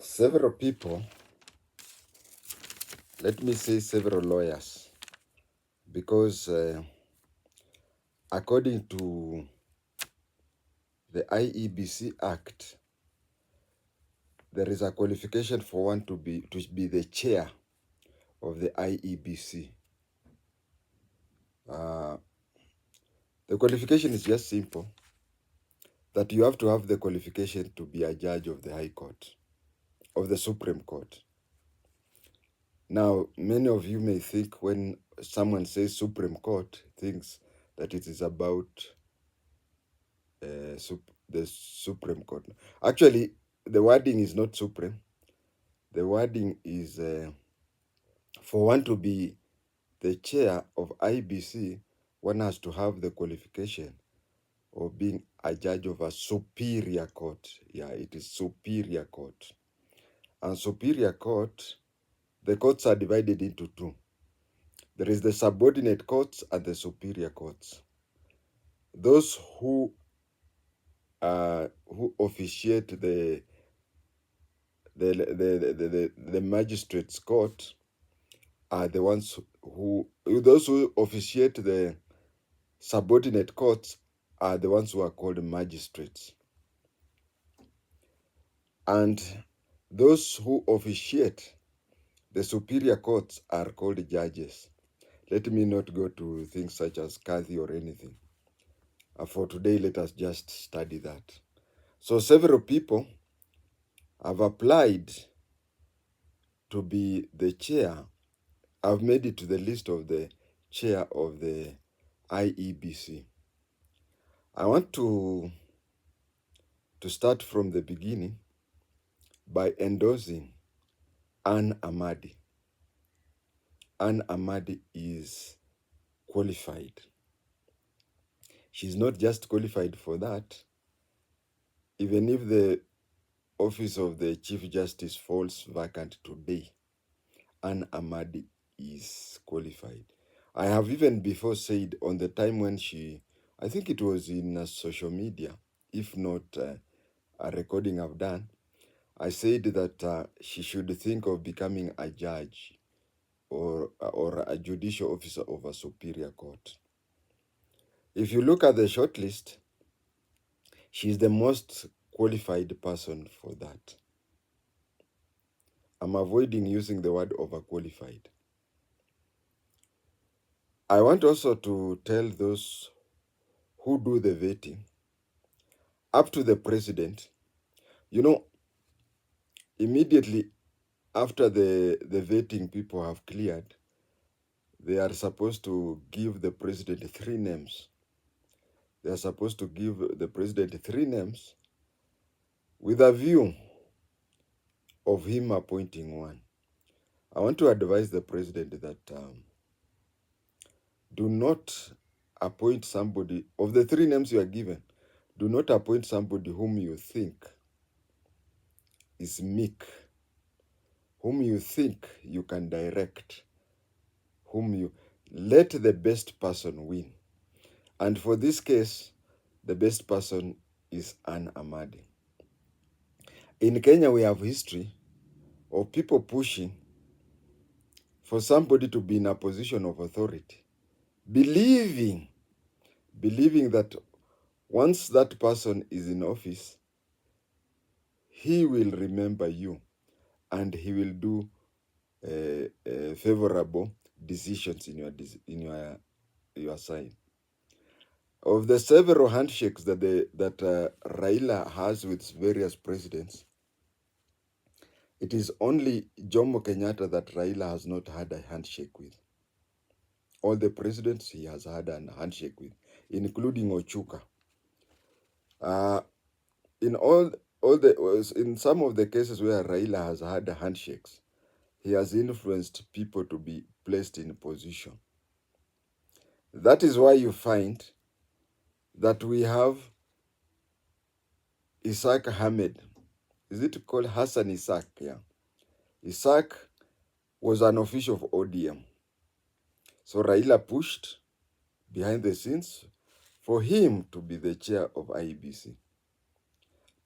Several people, let me say several lawyers, because according to the IEBC Act, there is a qualification for one to be the chair of the IEBC. The qualification is just simple, that you have to have the qualification to be a judge of the High Court, of the Supreme Court. Now, many of you may think when someone says Supreme Court, thinks that it is about the Supreme Court. Actually, the wording is not Supreme. The wording is for one to be the chair of IBC, one has to have the qualification of being a judge of a superior court. Yeah, it is superior court. And superior court, the courts are divided into two. There is the subordinate courts and the superior courts. Those who officiate the magistrates' court are the ones those who officiate the subordinate courts are the ones who are called magistrates. And those who officiate the superior courts are called judges. Let me not go to things such as Kathy or anything. For today, let us just study that. So several people have applied to be the chair. I've made it to the list of the chair of the IEBC. I want to start from the beginning by endorsing AMADDI. AMADDI is qualified. She's not just qualified for that. Even if the office of the Chief Justice falls vacant today, AMADDI is qualified. I have even before said on the time when I think it was in social media, if not a recording I've done, I said that she should think of becoming a judge or a judicial officer of a superior court. If you look at the shortlist, she's the most qualified person for that. I'm avoiding using the word overqualified. I want also to tell those who do the vetting, up to the president, immediately after the vetting people have cleared, they are supposed to give the president 3 names. They are supposed to give the president 3 names with a view of him appointing one. I want to advise the president that do not appoint somebody, of the 3 names you are given, do not appoint somebody whom you think is meek, whom you think you can direct, let the best person win. And for this case, the best person is AMADDI. In Kenya, we have history of people pushing for somebody to be in a position of authority, believing that once that person is in office, he will remember you and he will do favorable decisions in your side. Of the several handshakes that Raila has with various presidents, it is only Jomo Kenyatta that Raila has not had a handshake with. All the presidents he has had a handshake with, including Ochuka. In some of the cases where Raila has had handshakes, he has influenced people to be placed in position. That is why you find that we have Isaac Ahmed. Is it called Hassan Isaac? Yeah. Isaac was an official of ODM. So Raila pushed behind the scenes for him to be the chair of IEBC.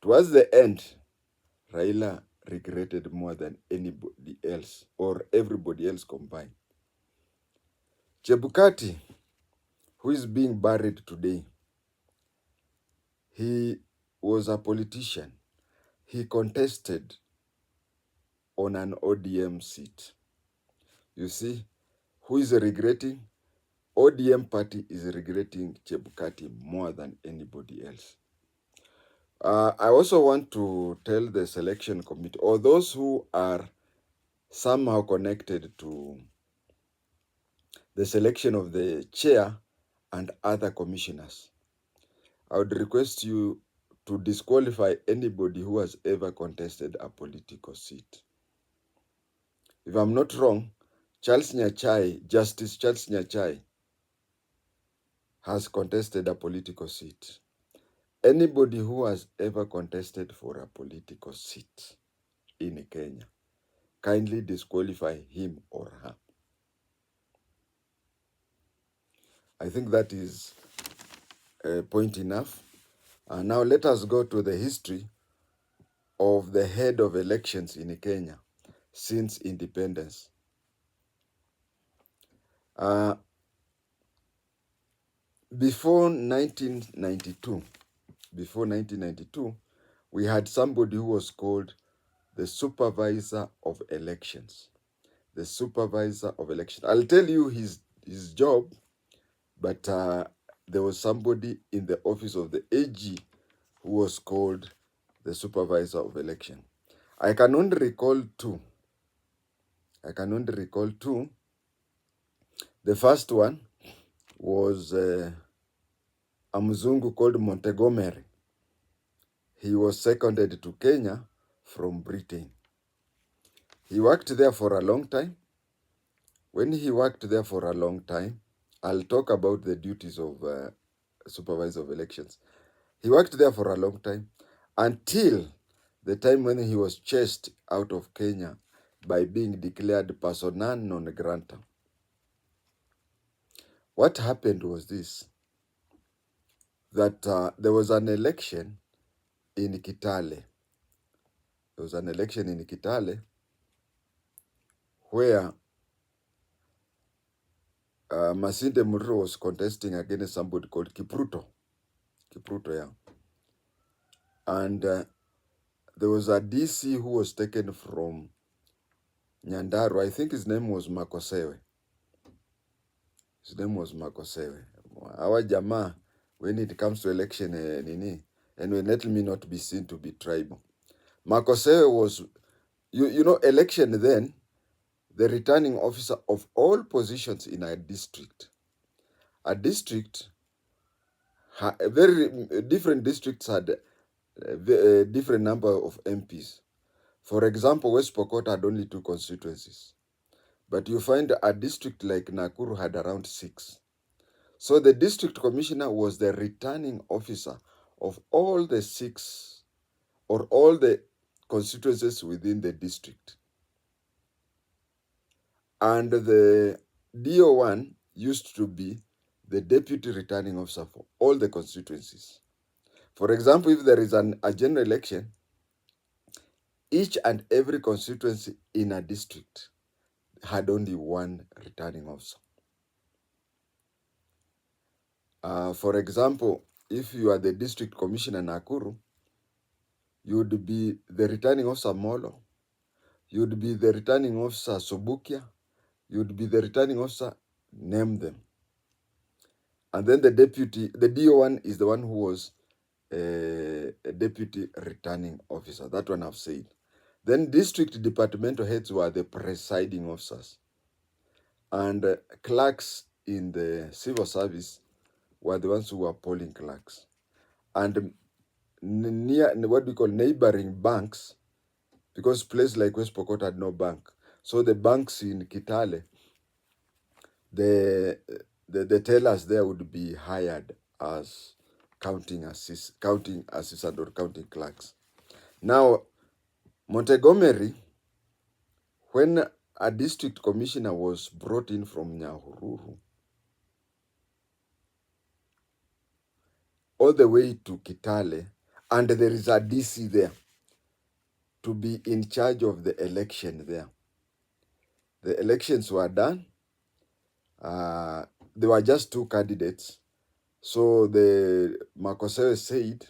Towards the end, Raila regretted more than anybody else or everybody else combined. Chebukati, who is being buried today, he was a politician. He contested on an ODM seat. You see, who is regretting? ODM party is regretting Chebukati more than anybody else. I also want to tell the selection committee, or those who are somehow connected to the selection of the chair and other commissioners, I would request you to disqualify anybody who has ever contested a political seat. If I'm not wrong, Justice Charles Nyachai has contested a political seat. Anybody who has ever contested for a political seat in Kenya, kindly disqualify him or her. I think that is point enough. Now let us go to the history of the head of elections in Kenya since independence. Before 1992, we had somebody who was called the supervisor of elections. The supervisor of elections. I'll tell you his job, but there was somebody in the office of the AG who was called the supervisor of election. I can only recall two. The first one was a Mzungu called Montgomery. He was seconded to Kenya from Britain. He worked there for a long time. When he worked there for a long time, I'll talk about the duties of supervisor of elections. He worked there for a long time until the time when he was chased out of Kenya by being declared persona non grata. What happened was this, that there was an election in Kitale. There was an election in Kitale where Masinde Murro was contesting against somebody called Kipruto, yeah. And there was a DC who was taken from Nyandarua. I think his name was Makosewe. Our Jama, when it comes to election, and let me not be seen to be tribal. Makosewe was, you know, election then, the returning officer of all positions in a district. A district, different districts had a different number of MPs. For example, West Pokot had only 2 constituencies. But you find a district like Nakuru had around 6. So the district commissioner was the returning officer of all the 6 or all the constituencies within the district. And the DO1 used to be the deputy returning officer for all the constituencies. For example, if there is a general election, each and every constituency in a district had only 1 returning officer. For example, if you are the district commissioner in Nakuru, you would be the returning officer Molo, you would be the returning officer Subukia, you would be the returning officer, name them. And then the DO1 is the one who was a deputy returning officer. That one I've said. Then district departmental heads were the presiding officers. And clerks in the civil service were the ones who were polling clerks. And near what we call neighboring banks, because places like West Pokot had no bank. So the banks in Kitale, the tellers there would be hired as counting assistant or counting clerks. Now, Montgomery, when a district commissioner was brought in from Nyahururu all the way to Kitale, and there is a DC there, to be in charge of the election there. The elections were done. There were just 2 candidates. So the Makosewe said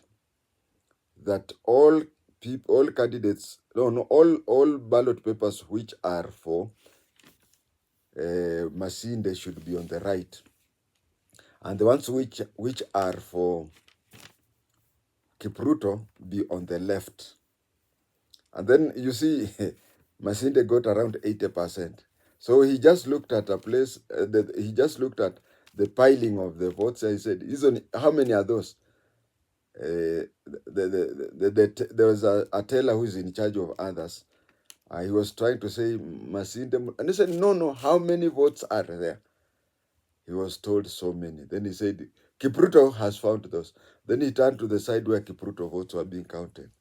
that all candidates, all ballot papers which are for Masinde should be on the right, and the ones which are for Kipruto be on the left. And then you see, Masinde got around 80%. So he just looked at a place. He just looked at the piling of the votes. And he said, "How many are those?" There was a teller who is in charge of others. He was trying to say Masinde, and he said, "No, how many votes are there?" He was told so many. Then he said, "Kipruto has found those." Then he turned to the side where Kipruto votes were being counted.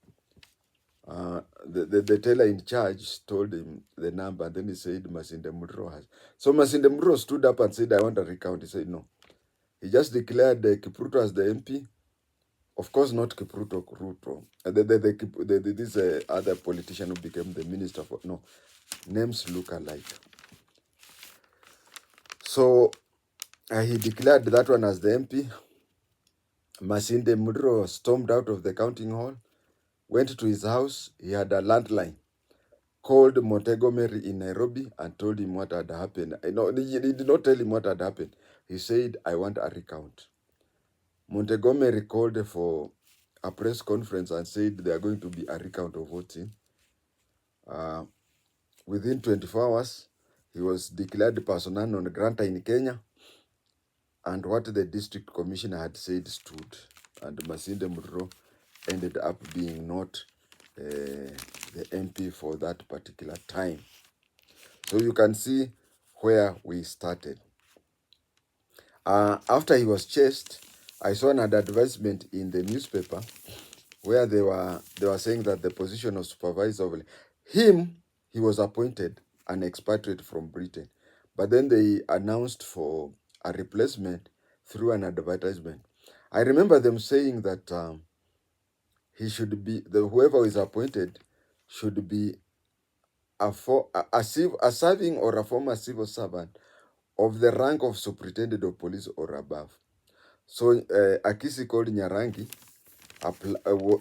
The teller in charge told him the number, and then he said Masinde Mudro has. So Masinde Mudro stood up and said, "I want a recount." He said no. He just declared Kipruto as the MP. Of course, not Kipruto Kruto. This other politician who became the minister for no. Names look alike. So he declared that one as the MP. Masinde Mudro stormed out of the counting hall, went to his house. He had a landline. Called Montgomery in Nairobi and told him what had happened. No, he did not tell him what had happened. He said, "I want a recount." Montgomery called for a press conference and said there are going to be a recount of voting. Within 24 hours, he was declared persona non grata in Kenya, and what the district commissioner had said stood, and Masinde Mudro ended up being not the MP for that particular time. So you can see where we started. After he was chased, I saw an advertisement in the newspaper where they were saying that the position of supervisor of him, he was appointed an expatriate from Britain, but then they announced for a replacement through an advertisement. I remember them saying that he should be whoever is appointed should be a serving or a former civil servant of the rank of superintendent of police or above. So Akisi called Nyarangi.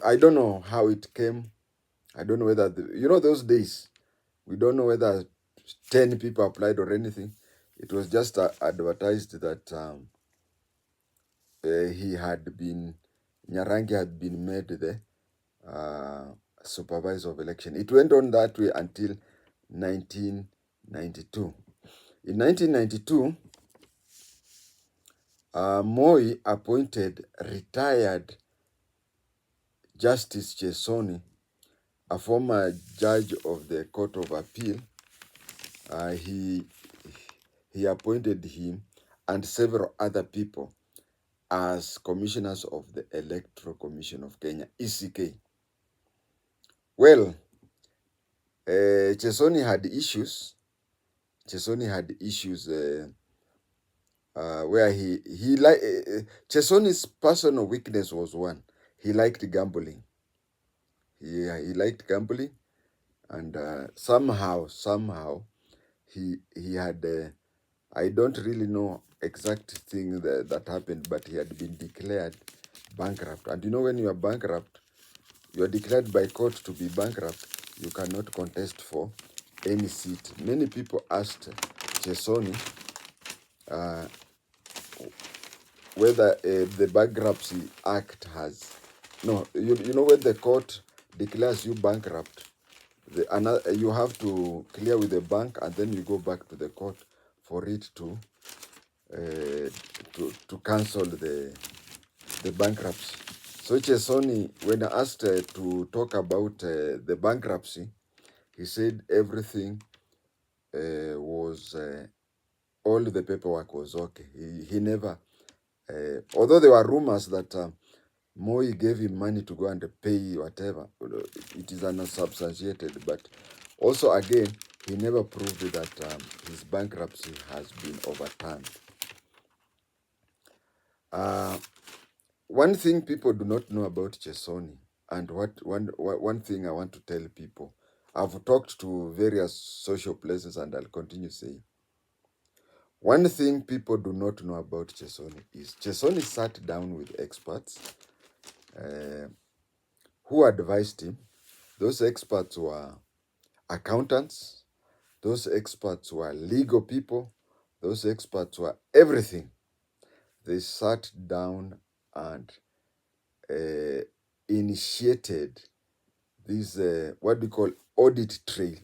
I don't know how it came. I don't know whether, those days, we don't know whether 10 people applied or anything. It was just advertised that Nyarangi had been made the supervisor of election. It went on that way until 1992. In 1992, Moi appointed retired Justice Chesoni, a former judge of the Court of Appeal. He appointed him and several other people as commissioners of the Electoral Commission of Kenya, ECK. Well, Chesoni had issues. Where Chesoni's personal weakness was one. He liked gambling. He liked gambling, and somehow he had I don't really know exact thing that happened, but he had been declared bankrupt. And when you are bankrupt, you are declared by court to be bankrupt. You cannot contest for any seat. Many people asked Chesoni whether the Bankruptcy Act has when the court declares you bankrupt, you have to clear with the bank, and then you go back to the court for it to cancel the bankruptcy. So Chesoni, when asked to talk about the bankruptcy, he said everything was all the paperwork was okay. He never, although there were rumors that Moi gave him money to go and pay whatever, it is unsubstantiated, but also again, he never proved that his bankruptcy has been overturned. One thing people do not know about Chesoni, and one thing I want to tell people, I've talked to various social places and I'll continue saying, one thing people do not know about Chesoni is Chesoni sat down with experts who advised him. Those experts were accountants, those experts were legal people, those experts were everything. They sat down and initiated this, what we call audit trail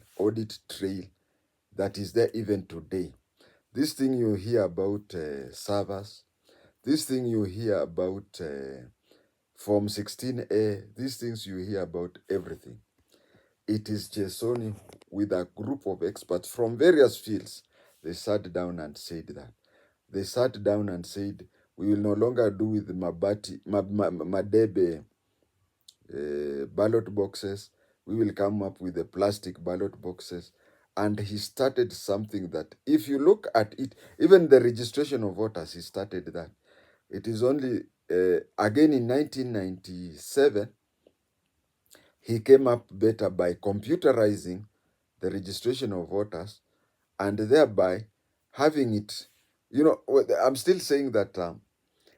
that is there even today. This thing you hear about servers, this thing you hear about Form 16A, these things you hear about everything. It is Chesoni with a group of experts from various fields. They sat down and said that. They sat down and said, we will no longer do with Madebe ballot boxes. We will come up with the plastic ballot boxes. And he started something that, if you look at it, even the registration of voters, he started that. It is only, again in 1997, he came up better by computerizing the registration of voters and thereby having it, I'm still saying that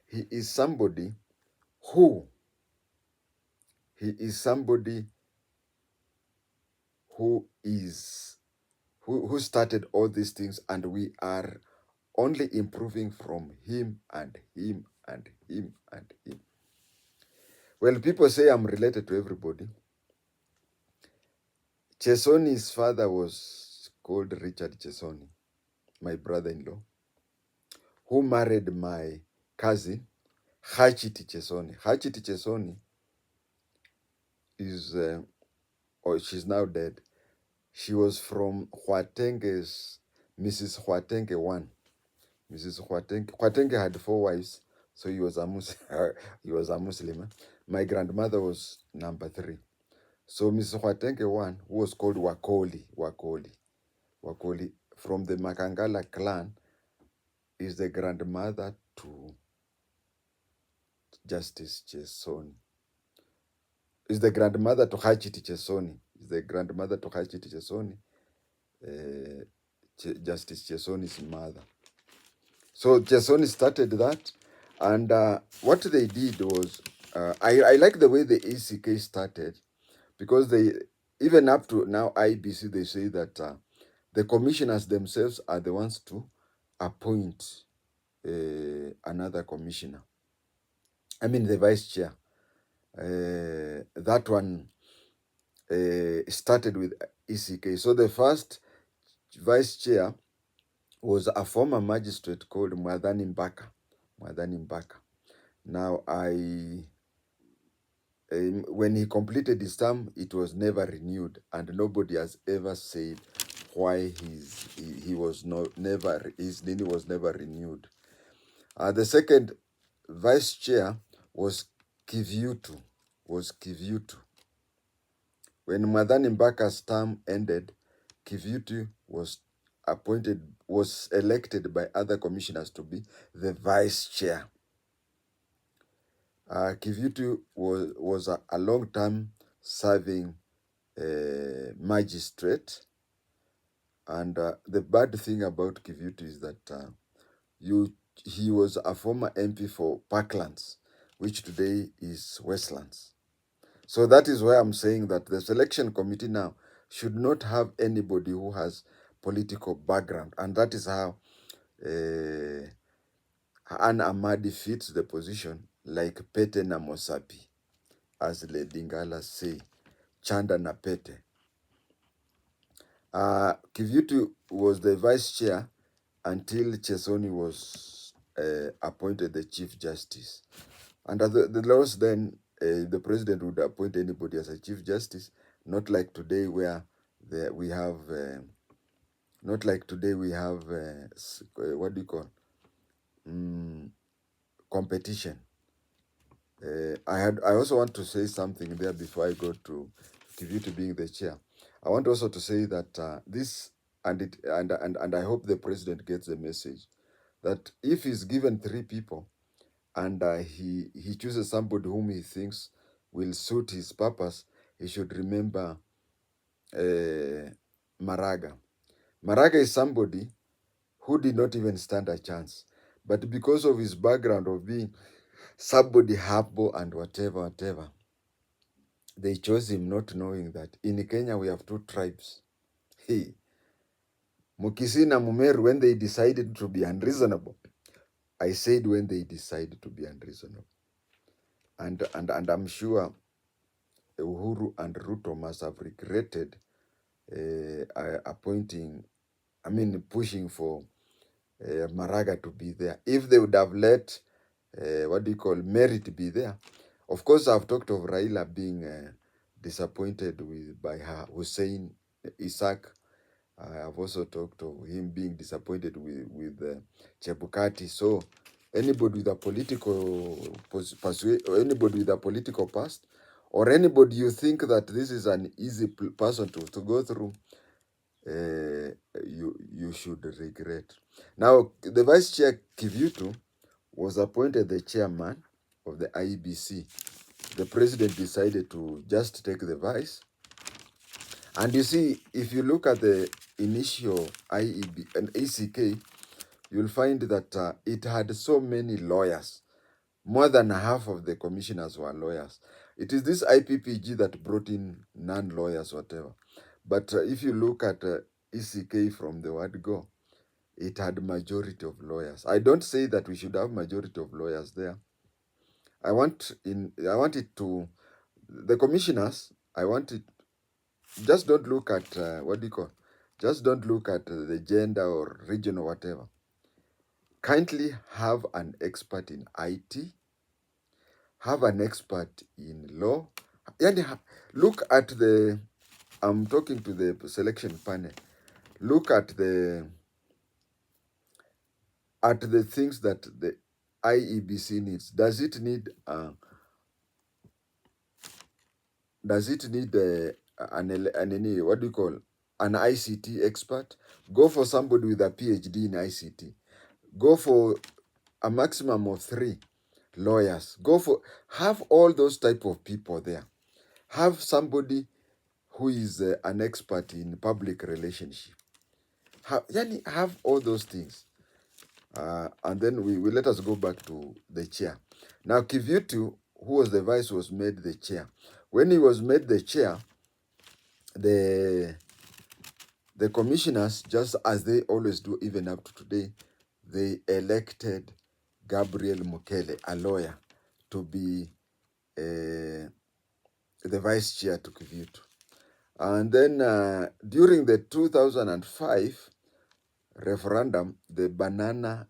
he is somebody who, he is somebody who is, who started all these things, and we are only improving from him and him and him and him. Well, people say I'm related to everybody. Chesoni's father was called Richard Chesoni, my brother-in-law, who married my cousin, Hachiti Chesoni. Hachiti Chesoni is, she's now dead. She was from Huatenge's, Mrs. Huatenge 1. Mrs. Huatenge had 4 wives, so he was a Muslim. He was a Muslim. My grandmother was number 3. So Mrs. Huatenge 1, who was called Wakoli, from the Makangala clan, is the grandmother to Justice Chesoni. Is the grandmother to Hachiti Chesoni. Is the grandmother to Hachiti Chesoni. Justice Chesoni's mother. So Chesoni started that, and what they did was, I like the way the ECK started, because they, even up to now IEBC, they say that the commissioners themselves are the ones to appoint another commissioner. I mean the vice chair. That one started with ECK. So the first vice chair was a former magistrate called Mwadhani Mbaka. Now, when he completed his term, it was never renewed, and nobody has ever said why his nini was never renewed. The second vice chair was Kivyutu. When Mwadhani Mbaka's term ended, Kivyutu was elected by other commissioners to be the vice chair. Kivyutu was a long-time serving magistrate, and the bad thing about Kivyutu is that he was a former MP for Parklands, which today is Westlands. So that is why I'm saying that the selection committee now should not have anybody who has political background, and that is how AMADDI fits the position, like Pete na Mosapi, as Lady Ngala say, Chanda na Pete. Kivyutu was the vice chair until Chesoni was appointed the Chief Justice. Under the laws then, the president would appoint anybody as a Chief Justice, not like today where we have, what do you call, competition. I also want to say something there before I go to Kivyutu being the chair. I want also to say that this, and I hope the president gets the message, that if he's given 3 people and he chooses somebody whom he thinks will suit his purpose, he should remember Maraga. Maraga is somebody who did not even stand a chance. But because of his background of being somebody humble and whatever, they chose him not knowing that in Kenya we have two tribes. Hey, Mukisi and Mumeru, when they decided to be unreasonable, I said when they decided to be unreasonable. And I'm sure Uhuru and Ruto must have regretted pushing for Maraga to be there. If they would have let, Merit be there. Of course, I've talked of Raila being disappointed by her Hussein Isaac. I've also talked of him being disappointed with Chebukati. So anybody with a political anybody with a political past, or anybody you think that this is an easy person to go through, you should regret. Now, the Vice Chair Kivutu was appointed the chairman of the IEBC. The president decided to just take the vice. And you see, if you look at the initial IEB and ACK, you'll find that it had so many lawyers. More than half of the commissioners were lawyers. It is this IPPG that brought in non-lawyers, whatever. But if you look at ECK from the word go, it had majority of lawyers. I don't say that we should have majority of lawyers there. I want it to, the commissioners, I want it, just don't look at, just don't look at the gender or region or whatever. Kindly have an expert in IT, have an expert in law. Look at the, I'm talking to the selection panel, look at the things that the IEBC needs. Does it need an an ICT expert? Go for somebody with a PhD in ICT. Go for a maximum of 3 lawyers. Have all those type of people there. Have somebody who is an expert in public relationship. Have all those things. And then we let us go back to the chair. Now, Kivutu, who was the vice, was made the chair. When he was made the chair, the commissioners, just as they always do, even up to today, they elected Gabriel Mukele, a lawyer, to be the vice chair to Kivutu. And then during the 2005 referendum, the banana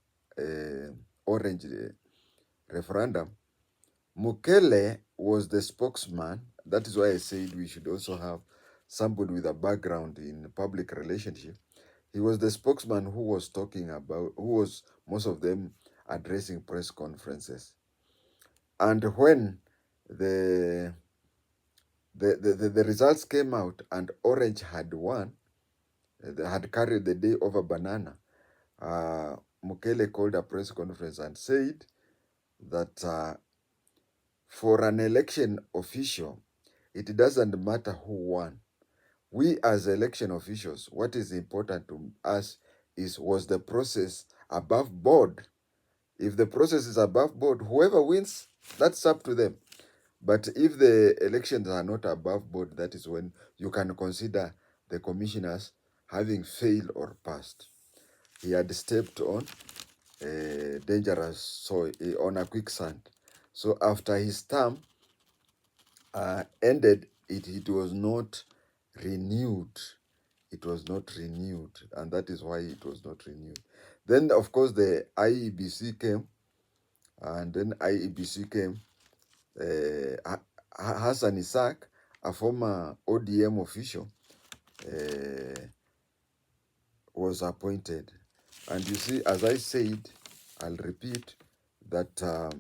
orange referendum, Mukele was the spokesman. That is why I said we should also have somebody with a background in public relationship. He was the spokesman who was talking about, who was most of them addressing press conferences. And when the results came out and Orange had won, they had carried the day over banana, Mukele called a press conference and said that for an election official, it doesn't matter who won. We as election officials, what is important to us is, was the process above board? If the process is above board, whoever wins, that's up to them. But if the elections are not above board, that is when you can consider the commissioners having failed or passed. He had stepped on dangerous soil, on a quicksand. So after his term ended, it was not renewed. It was not renewed, and that is why it was not renewed. Then, of course, the IEBC came, and then IEBC came. Hassan Isaac, a former ODM official, was appointed. And you see, as I said, I'll repeat that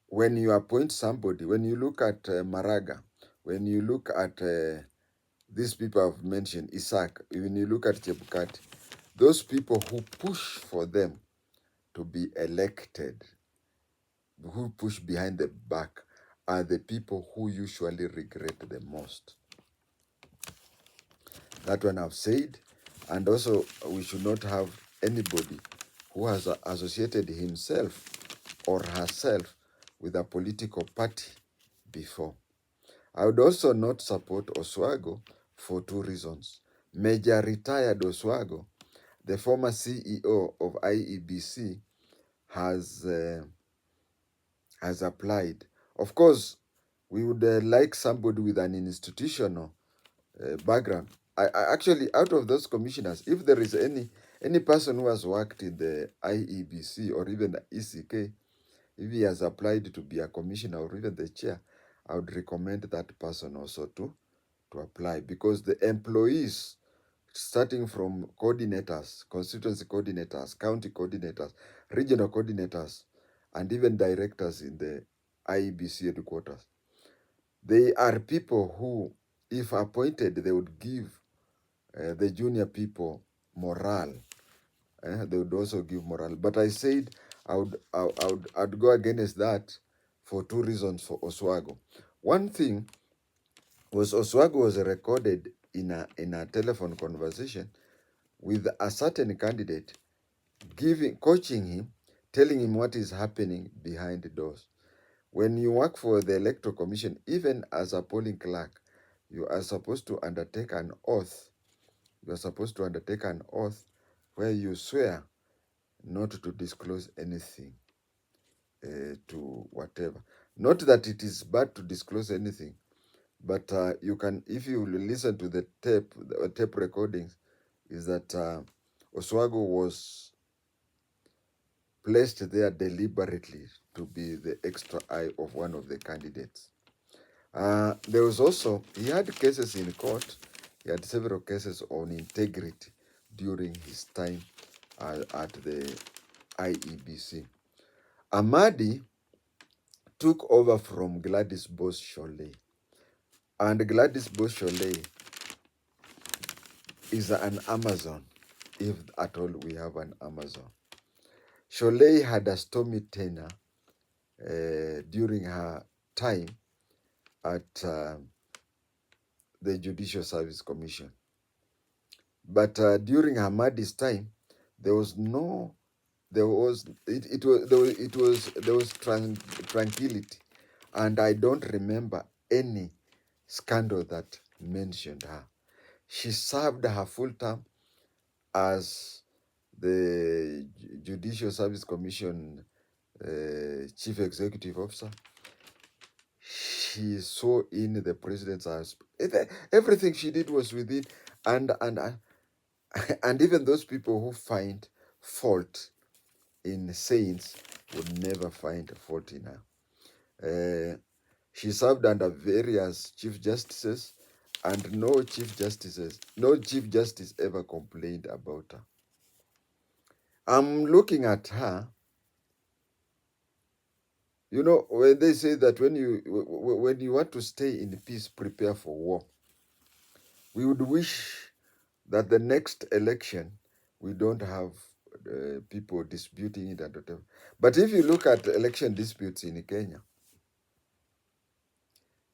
when you appoint somebody, when you look at Maraga, when you look at these people I've mentioned, Isaac, when you look at Chebukati, those people who push for them to be elected, who push behind the back are the people who usually regret the most. That one I've said. And also, we should not have anybody who has associated himself or herself with a political party before. I would also not support Oswago for two reasons. Major retired Oswago, the former CEO of IEBC, has applied. Of course, we would like somebody with an institutional background. I actually, out of those commissioners, if there is any person who has worked in the IEBC or even the ECK, if he has applied to be a commissioner or even the chair, I would recommend that person also to apply, because the employees, starting from coordinators, constituency coordinators, county coordinators, regional coordinators, and even directors in the IEBC headquarters, they are people who, if appointed, they would give the junior people morale. They would also give morale. But I said I'd go against that for two reasons for Oswago. One thing was Oswago was recorded in a telephone conversation with a certain candidate, coaching him, telling him what is happening behind the doors. When you work for the Electoral Commission, even as a polling clerk, you are supposed to undertake an oath. You are supposed to undertake an oath where you swear not to disclose anything to whatever. Not that it is bad to disclose anything, but you can, if you listen to the tape recordings, is that Oswago was placed there deliberately to be the extra eye of one of the candidates. There was also, he had cases in court. He had several cases on integrity during his time at the IEBC. AMADDI took over from Gladys Bose-Sholay. And Gladys Bose-Sholay is an Amazon, if at all we have an Amazon. Sholay had a stormy tenure during her time at the Judicial Service Commission. But during AMADDI's time, there was tranquility, and I don't remember any scandal that mentioned her. She served her full term as the Judicial Service Commission Chief Executive Officer. She saw in the president's house. Everything she did was within, and even those people who find fault in saints would never find fault in her. She served under various chief justices, and no chief justice ever complained about her. I'm looking at her. You know, when they say that when you want to stay in peace, prepare for war. We would wish that the next election we don't have people disputing it and whatever. But if you look at election disputes in Kenya,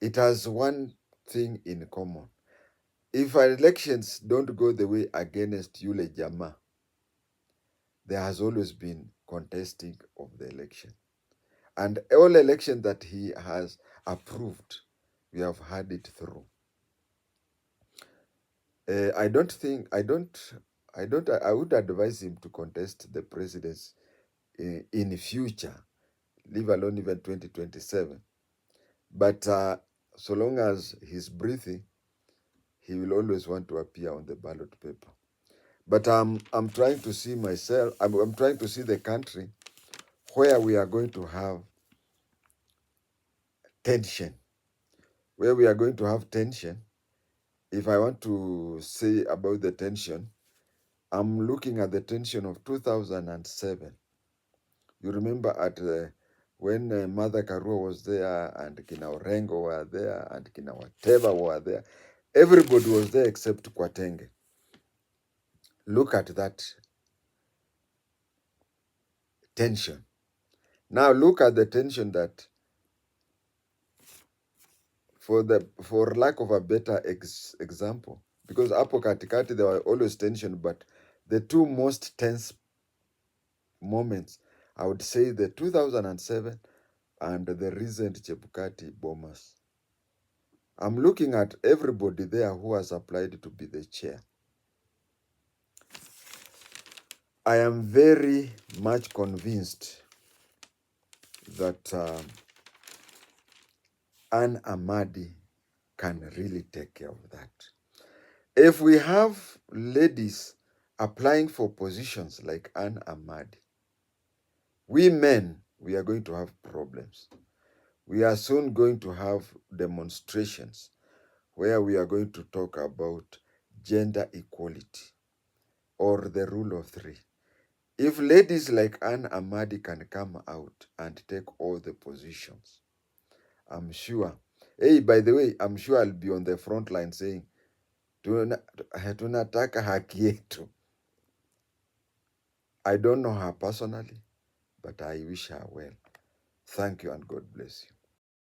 it has one thing in common. If our elections don't go the way against Yule Jama, there has always been contesting of the election. And all elections that he has approved, we have had it through. I would advise him to contest the presidency in future, leave alone even 2027. But so long as he's breathing, he will always want to appear on the ballot paper. But I'm trying to see myself, I'm trying to see the country where we are going to have tension. Where we are going to have tension, if I want to say about the tension, I'm looking at the tension of 2007. You remember at when Mother Karua was there, and Kina Orengo were there, and Kina Wateva were there. Everybody was there except Kwatenge. Look at that tension. Now look at the tension that, for lack of a better example, because hapo katikati there were always tension, but the two most tense moments, I would say the 2007 and the recent Chebukati bombers. I'm looking at everybody there who has applied to be the chair. I am very much convinced that AMADDI can really take care of that. If we have ladies applying for positions like AMADDI, we men, we are going to have problems. We are soon going to have demonstrations where we are going to talk about gender equality or the rule of three. If ladies like AMADDI can come out and take all the positions, I'm sure. Hey, by the way, I'm sure I'll be on the front line saying, tunataka haki yetu. I don't know her personally, but I wish her well. Thank you and God bless you.